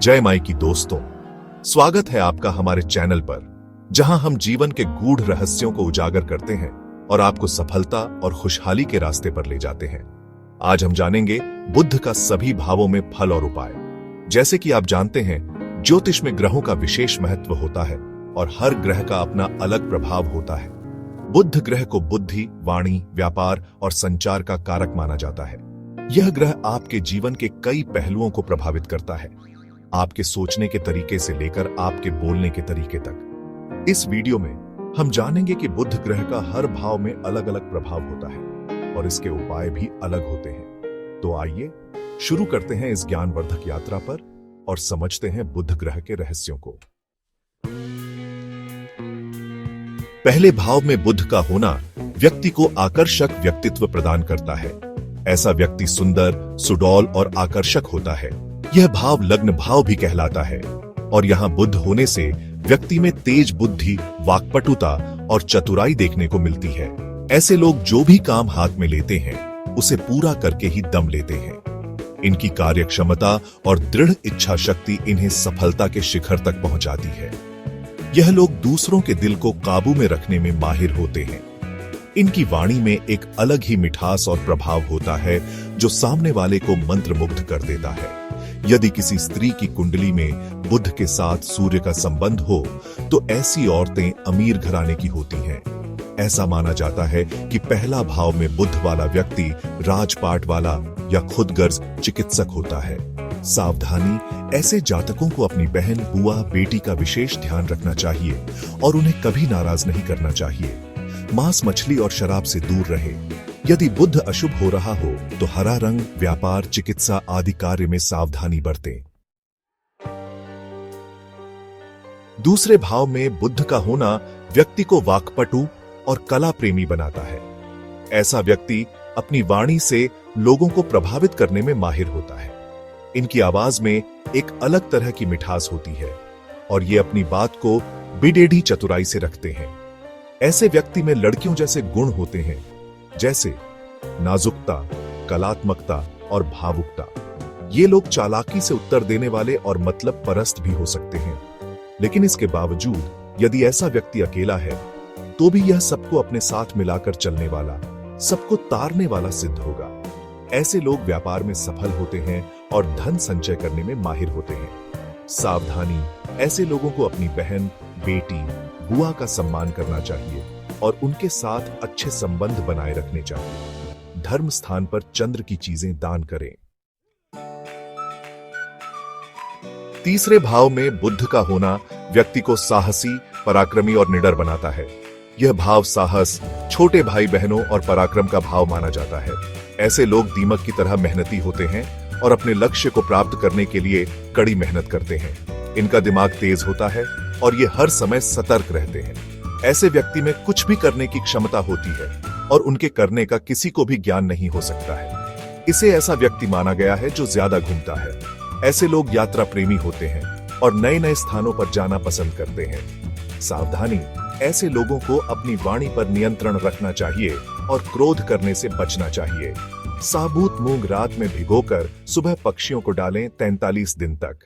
जय माई की दोस्तों, स्वागत है आपका हमारे चैनल पर, जहां हम जीवन के गूढ़ रहस्यों को उजागर करते हैं और आपको सफलता और खुशहाली के रास्ते पर ले जाते हैं। आज हम जानेंगे बुध का सभी भावों में फल और उपाय। जैसे कि आप जानते हैं, ज्योतिष में ग्रहों का विशेष महत्व होता है और हर ग्रह का अपना अलग प्रभाव होता है। बुध ग्रह को बुद्धि, वाणी, व्यापार और संचार का कारक माना जाता है। यह ग्रह आपके जीवन के कई पहलुओं को प्रभावित करता है, आपके सोचने के तरीके से लेकर आपके बोलने के तरीके तक। इस वीडियो में हम जानेंगे कि बुध ग्रह का हर भाव में अलग अलग प्रभाव होता है और इसके उपाय भी अलग होते हैं। तो आइए शुरू करते हैं इस ज्ञानवर्धक यात्रा पर और समझते हैं बुध ग्रह के रहस्यों को। पहले भाव में बुध का होना व्यक्ति को आकर्षक व्यक्तित्व प्रदान करता है। ऐसा व्यक्ति सुंदर, सुडौल और आकर्षक होता है। यह भाव लग्न भाव भी कहलाता है और यहाँ बुध होने से व्यक्ति में तेज बुद्धि, वाक्पटुता और चतुराई देखने को मिलती है। ऐसे लोग जो भी काम हाथ में लेते हैं उसे पूरा करके ही दम लेते हैं। इनकी कार्यक्षमता और दृढ़ इच्छा शक्ति इन्हें सफलता के शिखर तक पहुंचाती है। यह लोग दूसरों के दिल को काबू में रखने में माहिर होते हैं। इनकी वाणी में एक अलग ही मिठास और प्रभाव होता है जो सामने वाले को मंत्रमुग्ध कर देता है। यदि किसी स्त्री की कुंडली में बुध के साथ सूर्य का संबंध हो तो ऐसी औरतें अमीर घराने की होती हैं। ऐसा माना जाता है कि पहला भाव में बुध वाला व्यक्ति राजपाट वाला या खुदगर्ज चिकित्सक होता है। सावधानी, ऐसे जातकों को अपनी बहन, बुआ, बेटी का विशेष ध्यान रखना चाहिए और उन्हें कभी नाराज नहीं करना चाहिए। मांस, मछली और शराब से दूर रहे। यदि बुध अशुभ हो रहा हो तो हरा रंग, व्यापार, चिकित्सा आदि कार्य में सावधानी बरतें। दूसरे भाव में बुध का होना व्यक्ति को वाक्पटु और कला प्रेमी बनाता है। ऐसा व्यक्ति अपनी वाणी से लोगों को प्रभावित करने में माहिर होता है। इनकी आवाज में एक अलग तरह की मिठास होती है और ये अपनी बात को बिडेढ़ी चतुराई से रखते हैं। ऐसे व्यक्ति में लड़कियों जैसे गुण होते हैं, जैसे नाजुकता, कलात्मकता और भावुकता। ये लोग चालाकी से उत्तर देने वाले और मतलब परस्त भी हो सकते हैं, लेकिन इसके बावजूद यदि ऐसा व्यक्ति अकेला है तो भी यह सबको अपने साथ मिलाकर चलने वाला, सबको तारने वाला सिद्ध होगा। ऐसे लोग व्यापार में सफल होते हैं और धन संचय करने में माहिर होते हैं। सावधानी, ऐसे लोगों को अपनी बहन, बेटी, बुआ का सम्मान करना चाहिए और उनके साथ अच्छे संबंध बनाए रखने चाहिए। धर्म स्थान पर चंद्र की चीजें दान करें। तीसरे भाव में बुध का होना व्यक्ति को साहसी, पराक्रमी और निडर बनाता है। यह भाव साहस, छोटे भाई बहनों और पराक्रम का भाव माना जाता है। ऐसे लोग दीमक की तरह मेहनती होते हैं और अपने लक्ष्य को प्राप्त करने के लिए कड़ी मेहनत करते हैं। इनका दिमाग तेज होता है और ये हर समय सतर्क रहते हैं। ऐसे व्यक्ति में कुछ भी करने की क्षमता होती है और उनके करने का किसी को भी ज्ञान नहीं हो सकता है। इसे ऐसा व्यक्ति माना गया है जो ज्यादा घूमता है। ऐसे लोग यात्रा प्रेमी होते हैं और नए नए स्थानों पर जाना पसंद करते हैं। सावधानी, ऐसे लोगों को अपनी वाणी पर नियंत्रण रखना चाहिए और क्रोध करने से बचना चाहिए। साबुत मूंग रात में भिगोकर सुबह पक्षियों को डालें 43 दिन तक।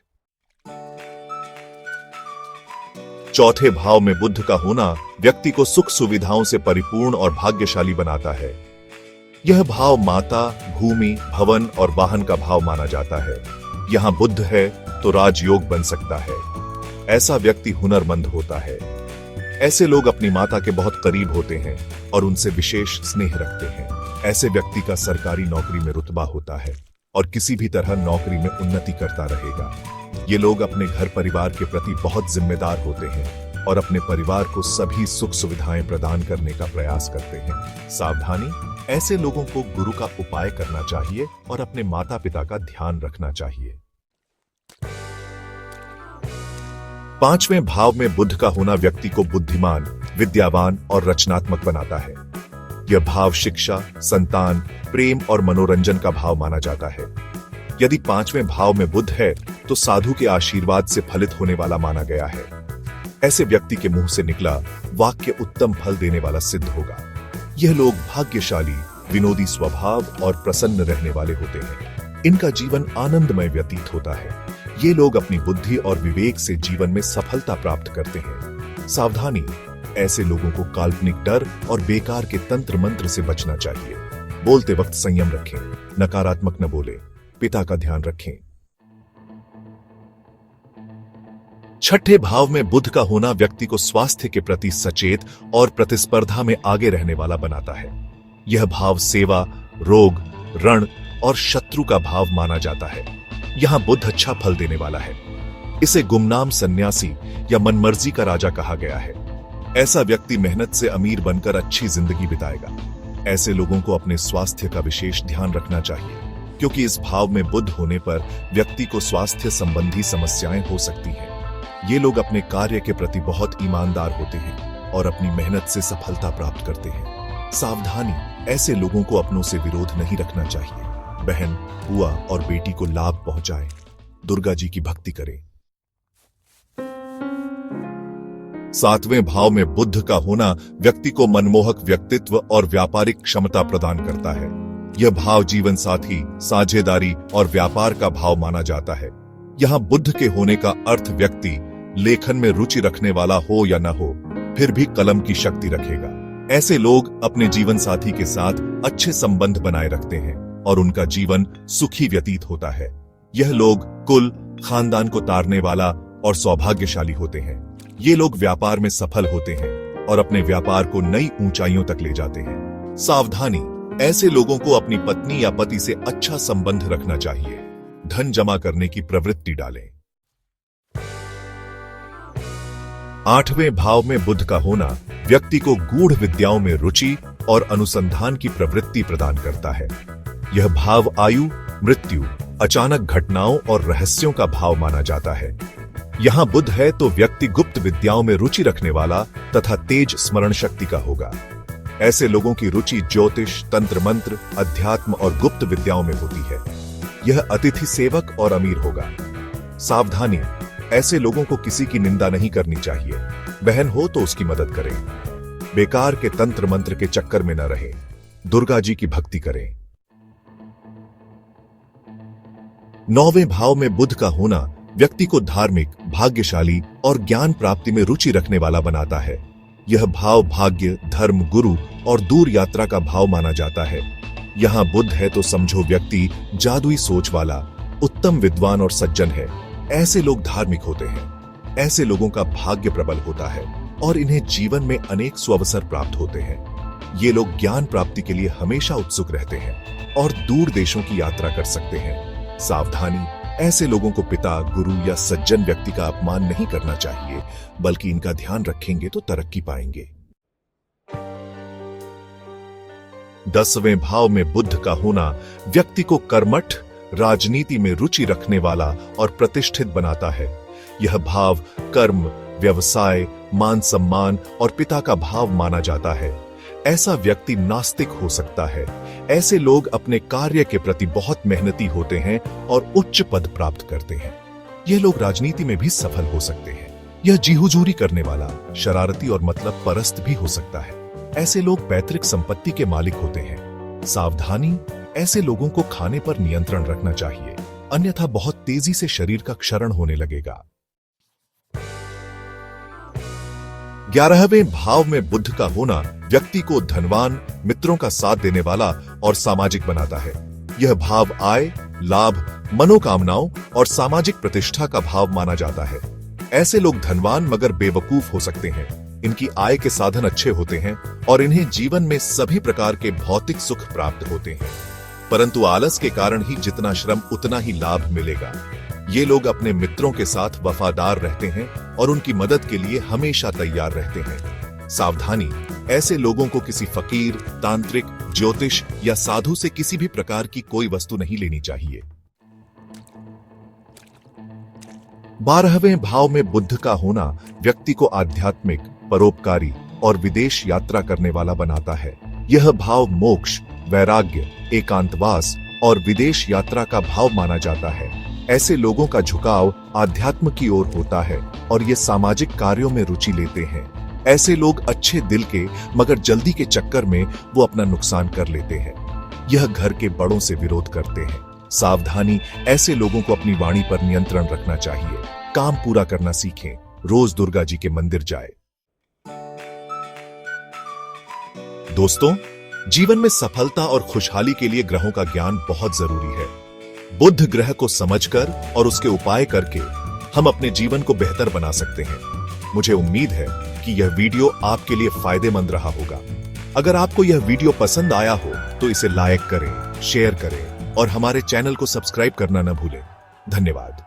चौथे भाव में बुध का होना व्यक्ति को सुख सुविधाओं से परिपूर्ण और भाग्यशाली बनाता है। यह भाव माता, भूमि, भवन और वाहन का भाव माना जाता है। यहाँ बुध है तो राजयोग बन सकता है। ऐसा व्यक्ति हुनरमंद होता है। ऐसे लोग अपनी माता के बहुत करीब होते हैं और उनसे विशेष स्नेह रखते हैं। ऐसे व्यक्ति का सरकारी नौकरी में रुतबा होता है और किसी भी तरह नौकरी में उन्नति करता रहेगा। ये लोग अपने घर परिवार के प्रति बहुत जिम्मेदार होते हैं और अपने परिवार को सभी सुख सुविधाएं प्रदान करने का प्रयास करते हैं। सावधानी, ऐसे लोगों को गुरु का उपाय करना चाहिए और अपने माता पिता का ध्यान रखना चाहिए। पांचवें भाव में बुध का होना व्यक्ति को बुद्धिमान, विद्यावान और रचनात्मक बनाता है। यह भाव शिक्षा, संतान, प्रेम और मनोरंजन का भाव माना जाता है। यदि पांचवें भाव में बुध है तो साधु के आशीर्वाद से फलित होने वाला माना गया है। ऐसे व्यक्ति के मुंह से निकला वाक्य उत्तम फल देने वाला सिद्ध होगा। यह लोग भाग्यशाली, विनोदी स्वभाव और प्रसन्न रहने वाले होते हैं। इनका जीवन आनंदमय व्यतीत होता है। ये लोग अपनी बुद्धि और विवेक से जीवन में सफलता प्राप्त करते हैं। सावधानी, ऐसे लोगों को काल्पनिक डर और बेकार के तंत्र मंत्र से बचना चाहिए। बोलते वक्त संयम रखें, नकारात्मक न बोले, पिता का ध्यान रखें। छठे भाव में बुध का होना व्यक्ति को स्वास्थ्य के प्रति सचेत और प्रतिस्पर्धा में आगे रहने वाला बनाता है। यह भाव सेवा, रोग, रण और शत्रु का भाव माना जाता है। यहां बुध अच्छा फल देने वाला है। इसे गुमनाम सन्यासी या मनमर्जी का राजा कहा गया है। ऐसा व्यक्ति मेहनत से अमीर बनकर अच्छी जिंदगी बिताएगा। ऐसे लोगों को अपने स्वास्थ्य का विशेष ध्यान रखना चाहिए, क्योंकि इस भाव में बुध होने पर व्यक्ति को स्वास्थ्य संबंधी समस्याएं हो सकती हैं। ये लोग अपने कार्य के प्रति बहुत ईमानदार होते हैं और अपनी मेहनत से सफलता प्राप्त करते हैं। सावधानी, ऐसे लोगों को अपनों से विरोध नहीं रखना चाहिए। बहन, बुआ और बेटी को लाभ पहुंचाएं। दुर्गा जी की भक्ति करें। सातवें भाव में बुध का होना व्यक्ति को मनमोहक व्यक्तित्व और व्यापारिक क्षमता प्रदान करता है। यह भाव जीवन साथी, साझेदारी और व्यापार का भाव माना जाता है। यहां बुध के होने का अर्थ व्यक्ति लेखन में रुचि रखने वाला हो या न हो, फिर भी कलम की शक्ति रखेगा। ऐसे लोग अपने जीवन साथी के साथ अच्छे संबंध बनाए रखते हैं और उनका जीवन सुखी व्यतीत होता है। यह लोग कुल, खानदान को तारने वाला और सौभाग्यशाली होते हैं। ये लोग व्यापार में सफल होते हैं और अपने व्यापार को नई ऊंचाइयों तक ले जाते हैं। सावधानी, ऐसे लोगों को अपनी पत्नी या पति से अच्छा संबंध रखना चाहिए। धन जमा करने की प्रवृत्ति डालें। आठवें भाव में बुध का होना व्यक्ति को गूढ़ विद्याओं में रुचि और अनुसंधान की प्रवृत्ति प्रदान करता है। यह भाव आयु, मृत्यु, अचानक घटनाओं और रहस्यों का भाव माना जाता है। यहां बुध है तो व्यक्ति गुप्त विद्याओं में रुचि रखने वाला तथा तेज स्मरण शक्ति का होगा। ऐसे लोगों की रुचि ज्योतिष, तंत्र मंत्र, अध्यात्म और गुप्त विद्याओं में होती है। यह अतिथि सेवक और अमीर होगा। सावधानी, ऐसे लोगों को किसी की निंदा नहीं करनी चाहिए। बहन हो तो उसकी मदद करें। बेकार के तंत्र मंत्र के चक्कर में न रहे। दुर्गा जी की भक्ति करें। नौवें भाव में बुध का होना व्यक्ति को धार्मिक, भाग्यशाली और ज्ञान प्राप्ति में रुचि रखने वाला बनाता है। यह भाव भाग्य, धर्म, गुरु और दूर यात्रा का भाव माना जाता है। यहां बुध है तो समझो व्यक्ति जादुई सोच वाला, उत्तम विद्वान और सज्जन है। ऐसे लोग धार्मिक होते हैं। ऐसे लोगों का भाग्य प्रबल होता है और इन्हें जीवन में अनेक सुअवसर प्राप्त होते हैं। ये लोग ज्ञान प्राप्ति के लिए हमेशा उत्सुक रहते हैं और दूर देशों की यात्रा कर सकते हैं। सावधानी, ऐसे लोगों को पिता, गुरु या सज्जन व्यक्ति का अपमान नहीं करना चाहिए, बल्कि इनका ध्यान रखेंगे तो तरक्की पाएंगे। 10वें भाव में बुध का होना व्यक्ति को कर्मठ, राजनीति में रुचि रखने वाला और प्रतिष्ठित बनाता है। यह भाव कर्म, व्यवसाय, मान सम्मान और पिता का भाव माना जाता है। ऐसा व्यक्ति नास्तिक हो सकता है। ऐसे लोग अपने कार्य के प्रति बहुत मेहनती होते हैं और उच्च पद प्राप्त करते हैं। ये लोग राजनीति में भी सफल हो सकते हैं। यह जी हुजूरी करने वाला, शरारती और मतलब परस्त भी हो सकता है। ऐसे लोग पैतृक संपत्ति के मालिक होते हैं। सावधानी, ऐसे लोगों को खाने पर नियंत्रण रखना चाहिए, अन्यथा बहुत तेजी से शरीर का क्षरण होने लगेगा। 11वें भाव में बुध का होना व्यक्ति को धनवान, मित्रों का साथ देने वाला और सामाजिक बनाता है। यह भाव आय, लाभ, मनोकामनाओं और सामाजिक प्रतिष्ठा का भाव माना जाता है। ऐसे लोग धनवान मगर बेवकूफ हो सकते हैं। इनकी आय के साधन अच्छे होते हैं और इन्हें जीवन में सभी प्रकार के भौतिक सुख प्राप्त होते हैं, परंतु आलस के कारण ही जितना श्रम उतना ही लाभ मिलेगा। ये लोग अपने मित्रों के साथ वफादार रहते हैं और उनकी मदद के लिए हमेशा तैयार रहते हैं। सावधानी, ऐसे लोगों को किसी फकीर, तांत्रिक, ज्योतिष या साधु से किसी भी प्रकार की कोई वस्तु नहीं लेनी चाहिए। 12वें भाव में बुध का होना व्यक्ति को आध्यात्मिक, परोपकारी और विदेश यात्रा करने वाला बनाता है। यह भाव मोक्ष, वैराग्य, एकांतवास और विदेश यात्रा का भाव माना जाता है। ऐसे लोगों का झुकाव आध्यात्म की ओर होता है और ये सामाजिक कार्यों में रुचि लेते हैं। ऐसे लोग अच्छे दिल के मगर जल्दी के चक्कर में वो अपना नुकसान कर लेते हैं। यह घर के बड़ों से विरोध करते हैं सावधानी, ऐसे लोगों को अपनी वाणी पर नियंत्रण रखना चाहिए। काम पूरा करना सीखें, रोज दुर्गा जी के मंदिर जाए। दोस्तों, जीवन में सफलता और खुशहाली के लिए ग्रहों का ज्ञान बहुत जरूरी है। बुध ग्रह को समझकर और उसके उपाय करके हम अपने जीवन को बेहतर बना सकते हैं। मुझे उम्मीद है कि यह वीडियो आपके लिए फायदेमंद रहा होगा। अगर आपको यह वीडियो पसंद आया हो तो इसे लाइक करें, शेयर करें और हमारे चैनल को सब्सक्राइब करना न भूलें। धन्यवाद।